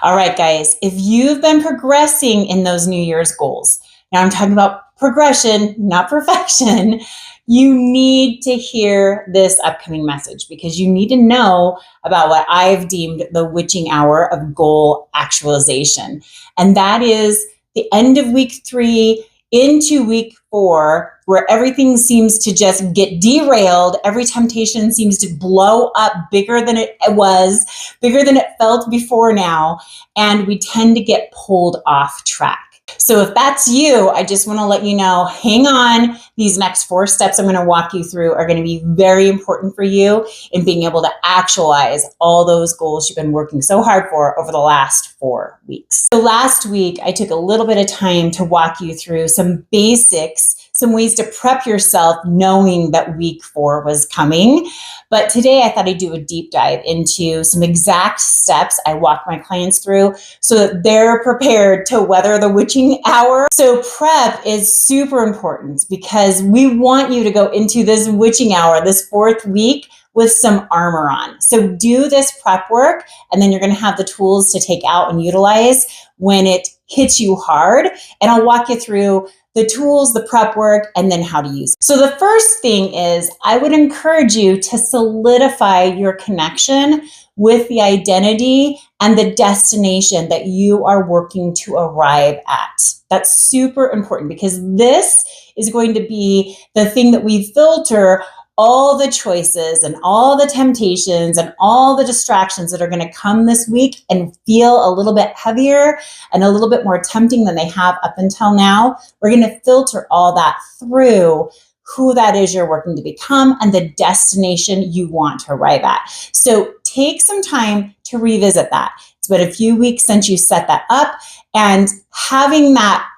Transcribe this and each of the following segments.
All right, guys, if you've been progressing in those New Year's goals, now I'm talking about progression, not perfection, you need to hear this upcoming message because you need to know about what I've deemed the witching hour of goal actualization. And that is the end of week 3 into week 4, where everything seems to just get derailed. Every temptation seems to blow up bigger than it was, bigger than it felt before now. And we tend to get pulled off track. So if that's you, I just want to let you know, hang on. These next 4 steps I'm going to walk you through are going to be very important for you in being able to actualize all those goals you've been working so hard for over the last 4 weeks. So last week, I took a little bit of time to walk you through some basics, some ways to prep yourself knowing that week 4 was coming. But today I thought I'd do a deep dive into some exact steps I walk my clients through so that they're prepared to weather the witching hour. So prep is super important because we want you to go into this witching hour, this 4th week, with some armor on. So do this prep work, and then you're going to have the tools to take out and utilize when it hits you hard. And I'll walk you through the tools, the prep work, and then how to use it. So the first thing is I would encourage you to solidify your connection with the identity and the destination that you are working to arrive at. That's super important because this is going to be the thing that we filter all the choices and all the temptations and all the distractions that are going to come this week and feel a little bit heavier and a little bit more tempting than they have up until now. We're going to filter all that through who that is you're working to become and the destination you want to arrive at. So take some time to revisit that. It's been a few weeks since you set that up, and having that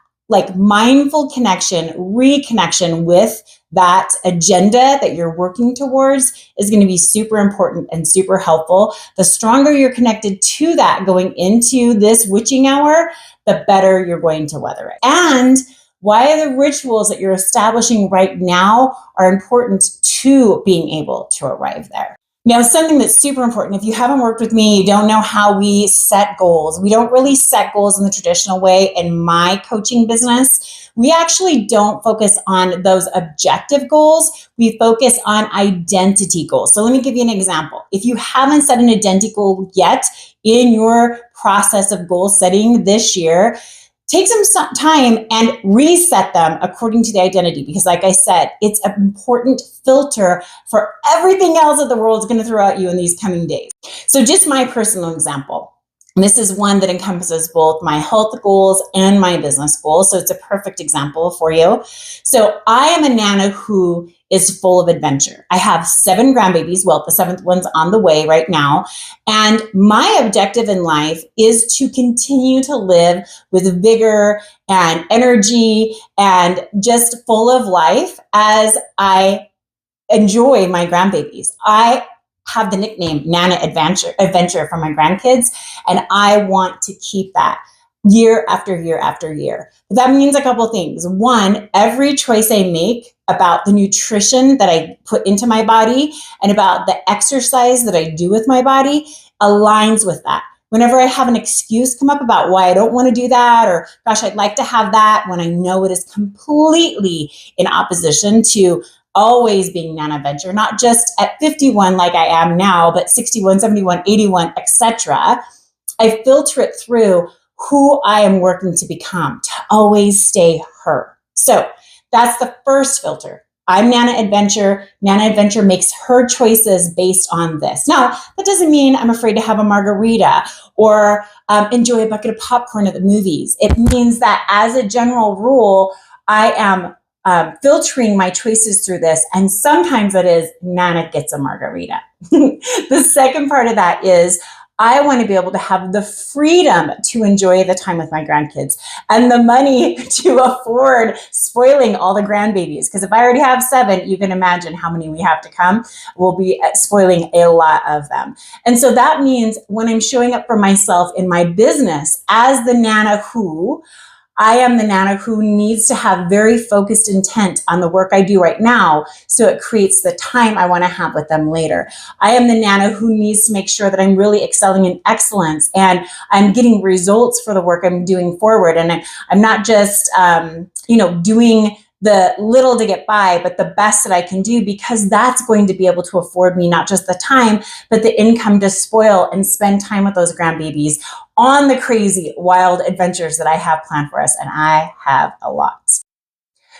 mindful connection, reconnection with that agenda that you're working towards is going to be super important and super helpful. The stronger you're connected to that going into this witching hour, the better you're going to weather it. And why the rituals that you're establishing right now are important to being able to arrive there. Now, something that's super important, if you haven't worked with me, you don't know how we set goals. We don't really set goals in the traditional way in my coaching business. We actually don't focus on those objective goals. We focus on identity goals. So let me give you an example. If you haven't set an identity goal yet in your process of goal setting this year, take some time and reset them according to the identity, because like I said, it's an important filter for everything else that the world's going to throw at you in these coming days. So just my personal example. This is one that encompasses both my health goals and my business goals. So it's a perfect example for you. So I am a Nana who is full of adventure. I have 7 grandbabies. Well, the 7th one's on the way right now. And my objective in life is to continue to live with vigor and energy and just full of life as I enjoy my grandbabies. I have the nickname Nana Adventure for my grandkids, and I want to keep that year after year after year. But that means a couple of things. One, every choice I make about the nutrition that I put into my body and about the exercise that I do with my body aligns with that. Whenever I have an excuse come up about why I don't want to do that, or gosh, I'd like to have that, when I know it is completely in opposition to always being Nana Adventure, not just at 51 like I am now, but 61, 71, 81, etc. I filter it through who I am working to become, to always stay her. So that's the first filter. I'm Nana Adventure. Nana Adventure makes her choices based on this. Now, that doesn't mean I'm afraid to have a margarita or enjoy a bucket of popcorn at the movies. It means that as a general rule, I am filtering my choices through this. And sometimes it is Nana gets a margarita. The second part of that is I want to be able to have the freedom to enjoy the time with my grandkids and the money to afford spoiling all the grandbabies. Because if I already have 7, you can imagine how many we have to come. We'll be spoiling a lot of them. And so that means when I'm showing up for myself in my business as the Nana who, I am the Nana who needs to have very focused intent on the work I do right now, so it creates the time I want to have with them later. I am the Nana who needs to make sure that I'm really excelling in excellence and I'm getting results for the work I'm doing forward. And I'm not just, doing the little to get by, but the best that I can do, because that's going to be able to afford me not just the time, but the income to spoil and spend time with those grandbabies on the crazy, wild adventures that I have planned for us. And I have a lot.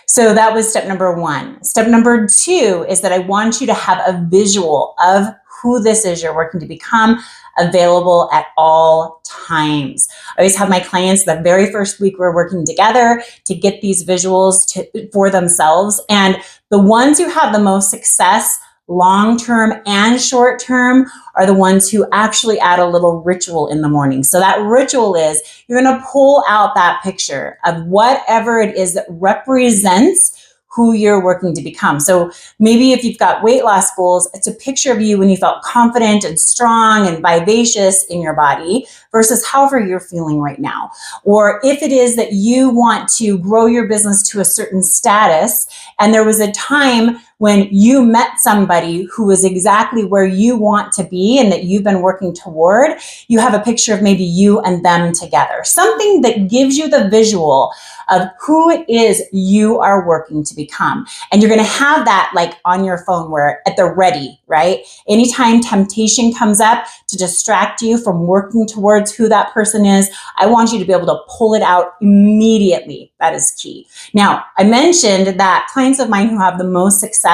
So that was step number 1. Step number 2 is that I want you to have a visual of who this is you're working to become available at all times. I always have my clients the very first week we're working together to get these visuals for themselves. And the ones who have the most success, long-term and short-term, are the ones who actually add a little ritual in the morning. So that ritual is you're going to pull out that picture of whatever it is that represents who you're working to become. So maybe if you've got weight loss goals, it's a picture of you when you felt confident and strong and vivacious in your body versus however you're feeling right now. Or if it is that you want to grow your business to a certain status, and there was a time when you met somebody who was exactly where you want to be and that you've been working toward, you have a picture of maybe you and them together. Something that gives you the visual of who it is you are working to become. And you're going to have that like on your phone where at the ready, right? Anytime temptation comes up to distract you from working towards who that person is, I want you to be able to pull it out immediately. That is key. Now, I mentioned that clients of mine who have the most success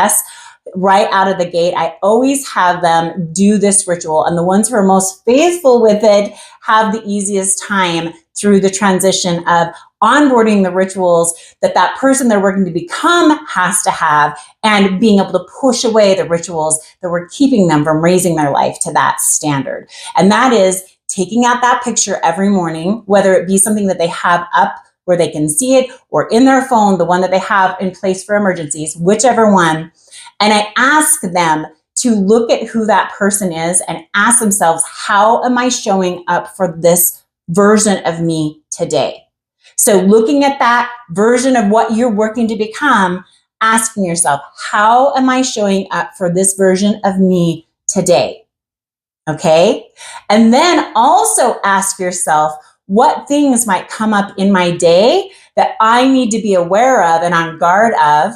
right out of the gate, I always have them do this ritual. And the ones who are most faithful with it have the easiest time through the transition of onboarding the rituals that that person they're working to become has to have, and being able to push away the rituals that were keeping them from raising their life to that standard. And that is taking out that picture every morning, whether it be something that they have up where they can see it, or in their phone, the one that they have in place for emergencies, whichever one. And I ask them to look at who that person is and ask themselves, how am I showing up for this version of me today? So looking at that version of what you're working to become, asking yourself, how am I showing up for this version of me today? Okay. And then also ask yourself, what things might come up in my day that I need to be aware of and on guard of,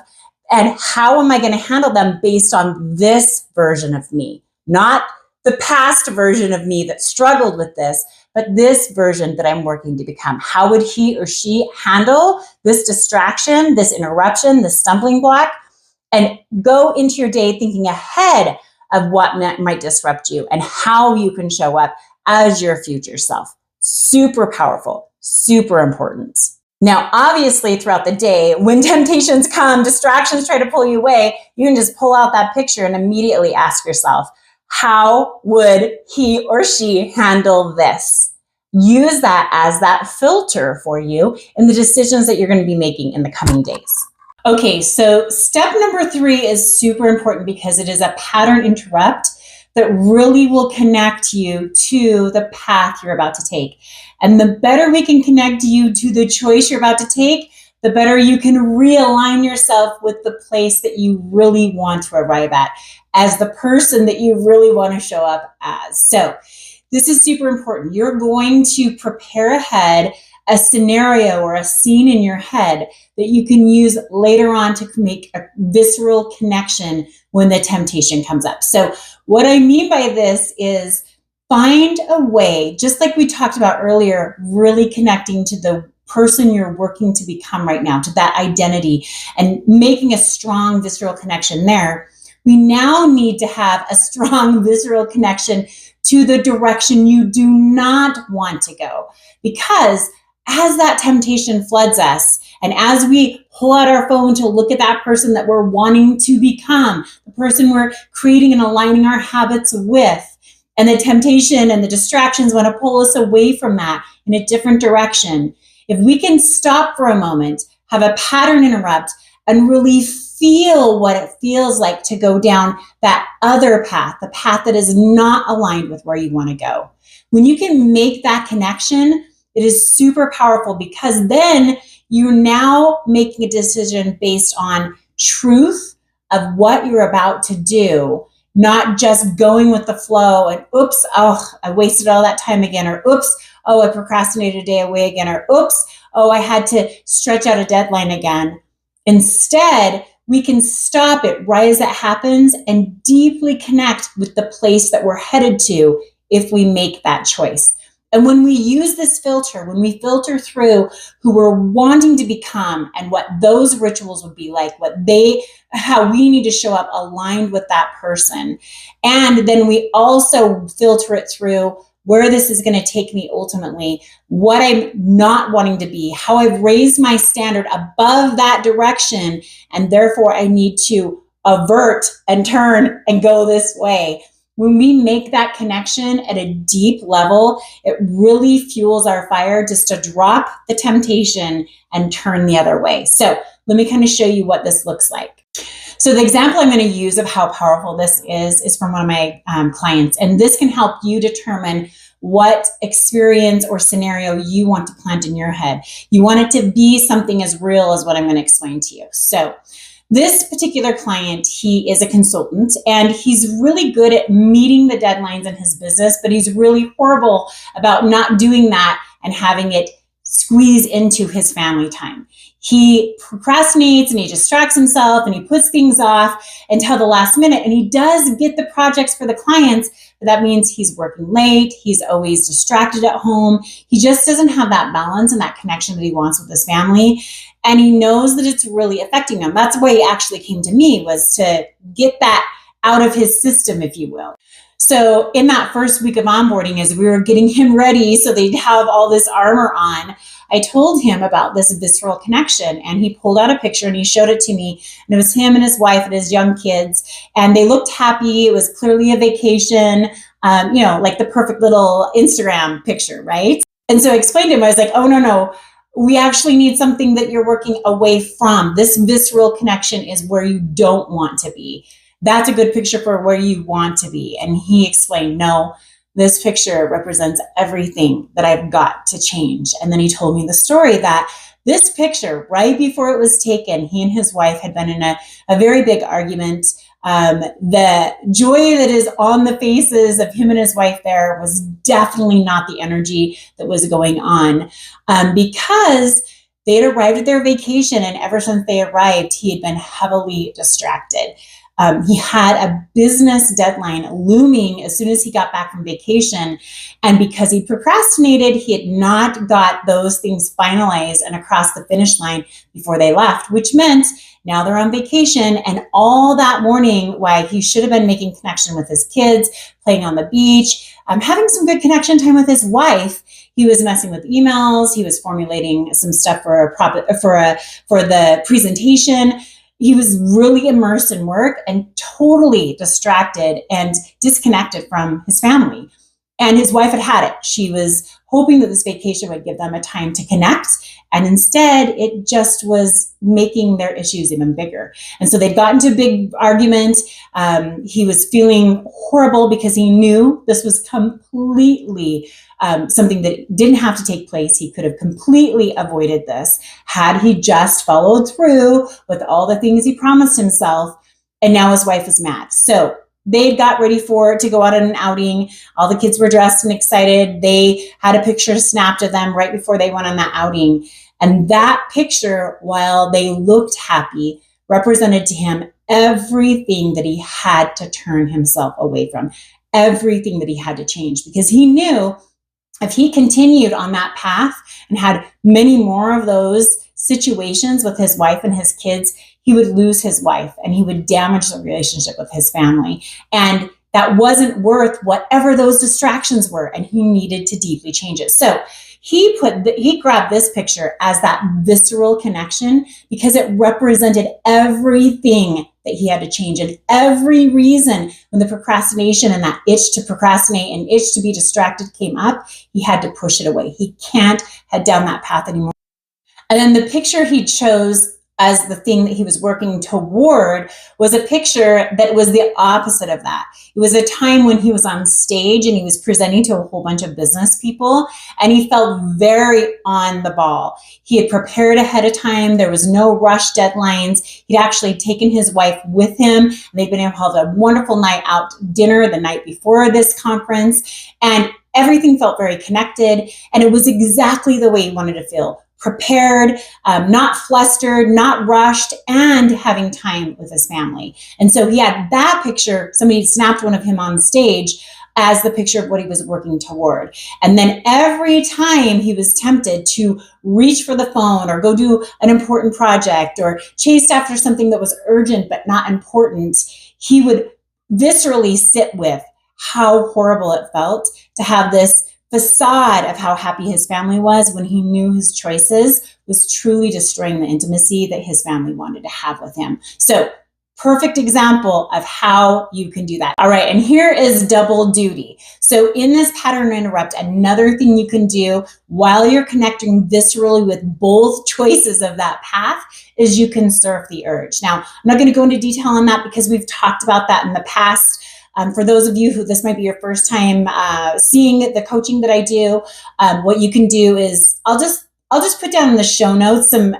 and how am I going to handle them based on this version of me? Not the past version of me that struggled with this, but this version that I'm working to become. How would he or she handle this distraction, this interruption, this stumbling block? And go into your day thinking ahead of what might disrupt you and how you can show up as your future self. Super powerful, super important. Now, obviously, throughout the day, when temptations come, distractions try to pull you away, you can just pull out that picture and immediately ask yourself, how would he or she handle this? Use that as that filter for you in the decisions that you're going to be making in the coming days. Okay, so step number 3 is super important because it is a pattern interrupt that really will connect you to the path you're about to take. And the better we can connect you to the choice you're about to take, the better you can realign yourself with the place that you really want to arrive at as the person that you really want to show up as. So this is super important. You're going to prepare ahead a scenario or a scene in your head that you can use later on to make a visceral connection when the temptation comes up. So what I mean by this is find a way, just like we talked about earlier, really connecting to the person you're working to become right now, to that identity, and making a strong visceral connection there. We now need to have a strong visceral connection to the direction you do not want to go. Because as that temptation floods us, and as we pull out our phone to look at that person that we're wanting to become, the person we're creating and aligning our habits with, and the temptation and the distractions want to pull us away from that in a different direction, if we can stop for a moment, have a pattern interrupt, and really feel what it feels like to go down that other path, the path that is not aligned with where you want to go. When you can make that connection, It is super powerful because then you're now making a decision based on truth of what you're about to do, not just going with the flow and oops, oh, I wasted all that time again, or oops, oh, I procrastinated a day away again, or oops, oh, I had to stretch out a deadline again. Instead, we can stop it right as it happens and deeply connect with the place that we're headed to if we make that choice. And when we use this filter, when we filter through who we're wanting to become and what those rituals would be like, how we need to show up aligned with that person. And then we also filter it through where this is going to take me ultimately, what I'm not wanting to be, how I've raised my standard above that direction, and therefore I need to avert and turn and go this way. When we make that connection at a deep level, it really fuels our fire just to drop the temptation and turn the other way. So let me kind of show you what this looks like. So the example I'm going to use of how powerful this is from one of my clients. And this can help you determine what experience or scenario you want to plant in your head. You want it to be something as real as what I'm going to explain to you. So this particular client, he is a consultant and he's really good at meeting the deadlines in his business, but he's really horrible about not doing that and having it squeeze into his family time. He procrastinates and he distracts himself and he puts things off until the last minute, and he does get the projects for the clients, but that means he's working late, he's always distracted at home, he just doesn't have that balance and that connection that he wants with his family, and he knows that it's really affecting him. That's why he actually came to me, was to get that out of his system, if you will. So in that first week of onboarding, as we were getting him ready so they'd have all this armor on, I told him about this visceral connection, and he pulled out a picture and he showed it to me, and it was him and his wife and his young kids, and they looked happy. It was clearly a vacation, like the perfect little Instagram picture, right? And so I explained to him, I was like, oh, no, we actually need something that you're working away from. This visceral connection is where you don't want to be. That's a good picture for where you want to be. And he explained, no, this picture represents everything that I've got to change. And then he told me the story that this picture, right before it was taken, he and his wife had been in a very big argument. The joy that is on the faces of him and his wife there was definitely not the energy that was going on, because they had arrived at their vacation, and ever since they arrived, he had been heavily distracted. He had a business deadline looming as soon as he got back from vacation. And because he procrastinated, he had not got those things finalized and across the finish line before they left, which meant now they're on vacation. And all that morning, while he should have been making connection with his kids, playing on the beach, having some good connection time with his wife, he was messing with emails. He was formulating some stuff for the presentation. He was really immersed in work and totally distracted and disconnected from his family. And his wife had it. She was hoping that this vacation would give them a time to connect. And instead, it just was making their issues even bigger. And so they'd gotten into a big argument. He was feeling horrible because he knew this was completely something that didn't have to take place. He could have completely avoided this had he just followed through with all the things he promised himself. And now his wife is mad. So they got ready to go out on an outing. All the kids were dressed and excited. They had a picture snapped of them right before they went on that outing. And that picture, while they looked happy, represented to him everything that he had to turn himself away from, everything that he had to change, because he knew if he continued on that path and had many more of those situations with his wife and his kids, he would lose his wife and he would damage the relationship with his family. And that wasn't worth whatever those distractions were. And he needed to deeply change it. So he grabbed this picture as that visceral connection because it represented everything that he had to change, and every reason when the procrastination and that itch to procrastinate and itch to be distracted came up, he had to push it away. He can't head down that path anymore. And then the picture he chose as the thing that he was working toward was a picture that was the opposite of that. It was a time when he was on stage and he was presenting to a whole bunch of business people, and he felt very on the ball. He had prepared ahead of time. There was no rush deadlines. He'd actually taken his wife with him, and they'd been able to have a wonderful night out dinner the night before this conference, and everything felt very connected, and it was exactly the way he wanted to feel. Prepared, not flustered, not rushed, and having time with his family. And so he had that picture. Somebody snapped one of him on stage as the picture of what he was working toward. And then every time he was tempted to reach for the phone or go do an important project or chased after something that was urgent but not important, he would viscerally sit with how horrible it felt to have this facade of how happy his family was when he knew his choices was truly destroying the intimacy that his family wanted to have with him. So, perfect example of how you can do that. All right, and here is double duty. So in this pattern interrupt, another thing you can do while you're connecting viscerally with both choices of that path is you can surf the urge. Now, I'm not going to go into detail on that because we've talked about that in the past. For those of you who this might be your first time seeing the coaching that I do, what you can do is I'll just put down in the show notes some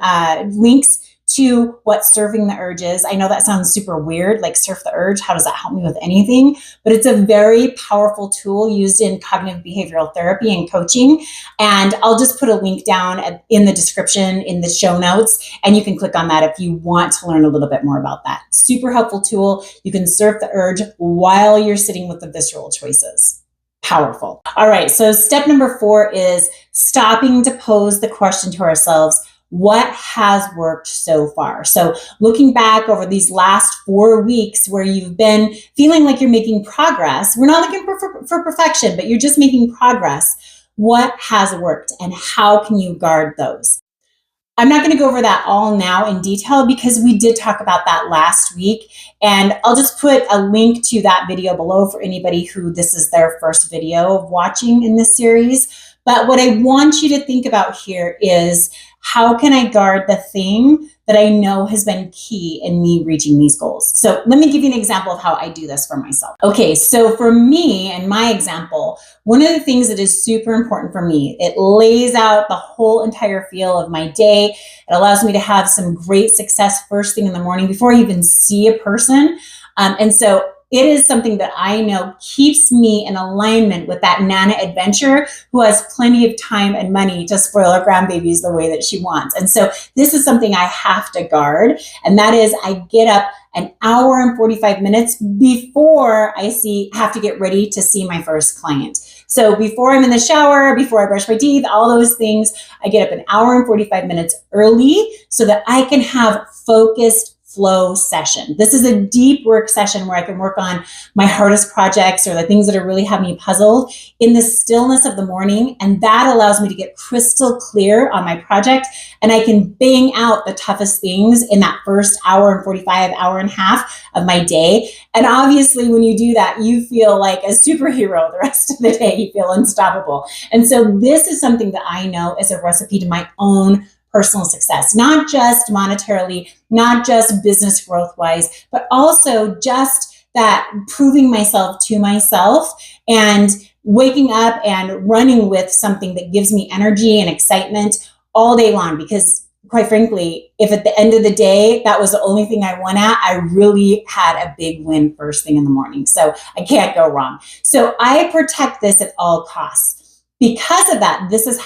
links to what surfing the urge is. I know that sounds super weird, like surf the urge. How does that help me with anything? But it's a very powerful tool used in cognitive behavioral therapy and coaching. And I'll just put a link down in the description in the show notes, and you can click on that if you want to learn a little bit more about that. Super helpful tool. You can surf the urge while you're sitting with the visceral choices. Powerful. All right, so step number 4 is stopping to pose the question to ourselves, what has worked so far? So looking back over these last 4 weeks where you've been feeling like you're making progress, we're not looking for perfection, but you're just making progress. What has worked and how can you guard those? I'm not going to go over that all now in detail because we did talk about that last week, and I'll just put a link to that video below for anybody who this is their first video of watching in this series. But what I want you to think about here is, how can I guard the thing that I know has been key in me reaching these goals? So let me give you an example of how I do this for myself. Okay, so for me and my example, one of the things that is super important for me, it lays out the whole entire feel of my day. It allows me to have some great success first thing in the morning before I even see a person. And so it is something that I know keeps me in alignment with that Nana adventurer who has plenty of time and money to spoil her grandbabies the way that she wants. And so this is something I have to guard. And that is, I get up an hour and 45 minutes before I have to get ready to see my first client. So before I'm in the shower, before I brush my teeth, all those things, I get up an hour and 45 minutes early so that I can have focused flow session. This is a deep work session where I can work on my hardest projects or the things that are really having me puzzled in the stillness of the morning. And that allows me to get crystal clear on my project. And I can bang out the toughest things in that first hour and 45, hour and a half of my day. And obviously when you do that, you feel like a superhero the rest of the day. You feel unstoppable. And so this is something that I know is a recipe to my own personal success, not just monetarily, not just business growth wise, but also just that proving myself to myself and waking up and running with something that gives me energy and excitement all day long. Because quite frankly, if at the end of the day, that was the only thing I won at, I really had a big win first thing in the morning. So I can't go wrong. So I protect this at all costs. Because of that, this is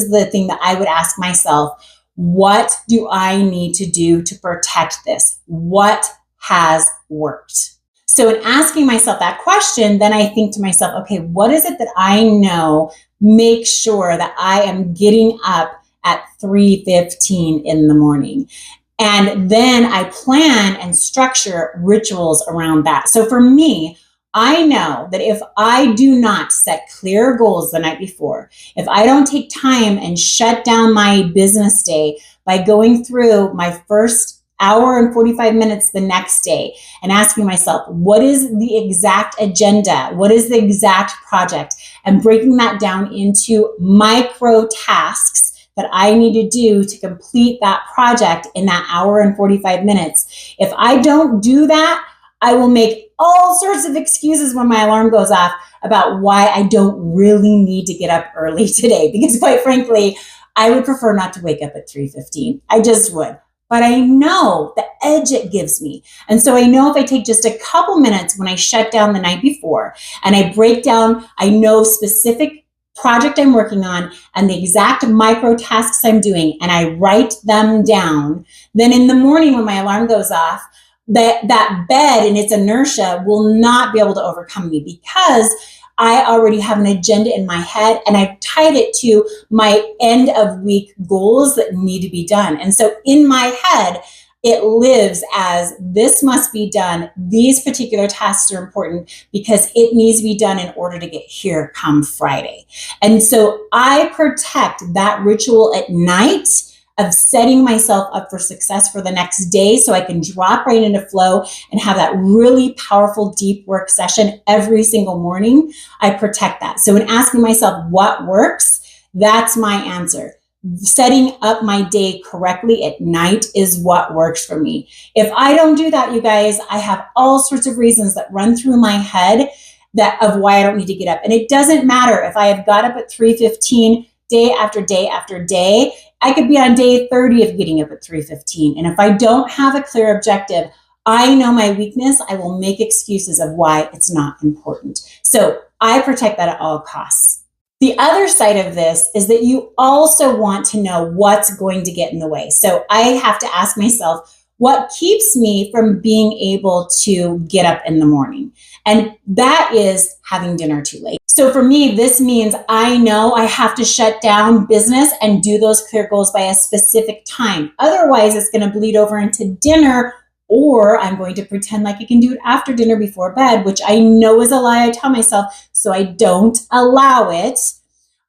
the thing that I would ask myself, what do I need to do to protect this? What has worked? So in asking myself that question, then I think to myself, okay, what is it that I know makes sure that I am getting up at 3:15 in the morning? And then I plan and structure rituals around that. So for me, I know that if I do not set clear goals the night before, if I don't take time and shut down my business day by going through my first hour and 45 minutes the next day and asking myself, what is the exact agenda? What is the exact project? And breaking that down into micro tasks that I need to do to complete that project in that hour and 45 minutes. If I don't do that, I will make all sorts of excuses when my alarm goes off about why I don't really need to get up early today. Because quite frankly, I would prefer not to wake up at 3:15. I just would. But I know the edge it gives me. And so I know if I take just a couple minutes when I shut down the night before and I break down, I know specific project I'm working on and the exact micro tasks I'm doing, and I write them down, then in the morning when my alarm goes off, that bed and its inertia will not be able to overcome me because I already have an agenda in my head and I've tied it to my end of week goals that need to be done. And so in my head, it lives as this must be done. These particular tasks are important because it needs to be done in order to get here come Friday. And so I protect that ritual at night of setting myself up for success for the next day so I can drop right into flow and have that really powerful deep work session every single morning. I protect that. So in asking myself what works, that's my answer. Setting up my day correctly at night is what works for me. If I don't do that, you guys, I have all sorts of reasons that run through my head of why I don't need to get up. And it doesn't matter if I have got up at 3:15 day after day after day. I could be on day 30 of getting up at 3:15. And if I don't have a clear objective, I know my weakness. I will make excuses of why it's not important. So I protect that at all costs. The other side of this is that you also want to know what's going to get in the way. So I have to ask myself, what keeps me from being able to get up in the morning? And that is having dinner too late. So for me, this means I know I have to shut down business and do those clear goals by a specific time. Otherwise, it's going to bleed over into dinner, or I'm going to pretend like I can do it after dinner before bed, which I know is a lie I tell myself, so I don't allow it.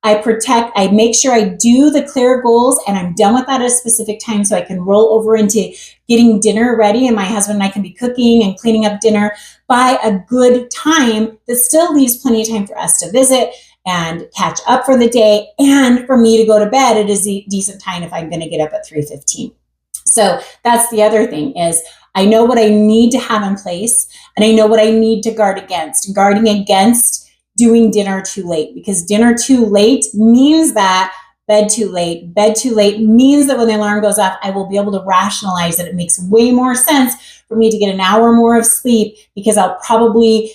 I make sure I do the clear goals and I'm done with that at a specific time so I can roll over into getting dinner ready and my husband and I can be cooking and cleaning up dinner by a good time that still leaves plenty of time for us to visit and catch up for the day and for me to go to bed at a decent time if I'm going to get up at 3:15. So that's the other thing is I know what I need to have in place and I know what I need to guard against. Guarding against doing dinner too late, because dinner too late means that bed too late. Bed too late means that when the alarm goes off, I will be able to rationalize that it makes way more sense for me to get an hour more of sleep because I'll probably,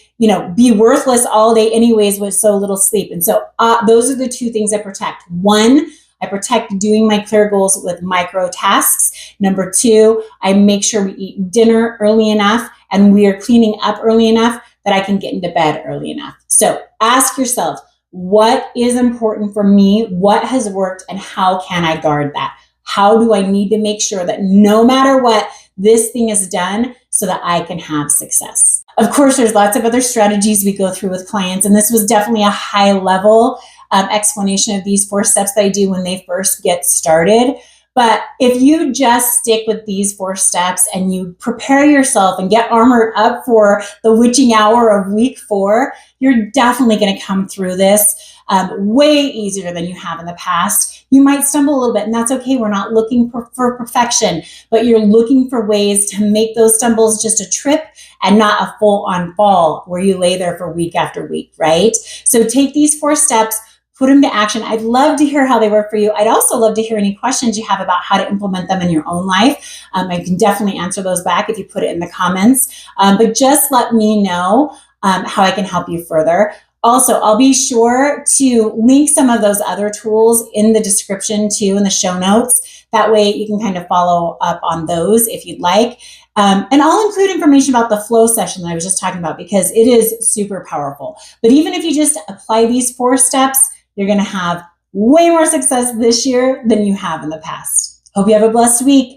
be worthless all day anyways with so little sleep. And so those are the two things I protect. One, I protect doing my clear goals with micro tasks. Number two, I make sure we eat dinner early enough and we are cleaning up early enough that I can get into bed early enough. So ask yourself, what is important for me? What has worked? And how can I guard that? How do I need to make sure that no matter what, this thing is done so that I can have success? Of course, there's lots of other strategies we go through with clients, and this was definitely a high level explanation of these 4 steps that I do when they first get started. But if you just stick with these 4 steps and you prepare yourself and get armored up for the witching hour of week 4, you're definitely going to come through this way easier than you have in the past. You might stumble a little bit, and that's okay. We're not looking for perfection, but you're looking for ways to make those stumbles just a trip and not a full-on fall where you lay there for week after week, right? So take these 4 steps, put them to action. I'd love to hear how they work for you. I'd also love to hear any questions you have about how to implement them in your own life. I can definitely answer those back if you put it in the comments. But just let me know how I can help you further. Also, I'll be sure to link some of those other tools in the description too, in the show notes. That way you can kind of follow up on those if you'd like. And I'll include information about the flow session that I was just talking about because it is super powerful. But even if you just apply these 4 steps, you're going to have way more success this year than you have in the past. Hope you have a blessed week.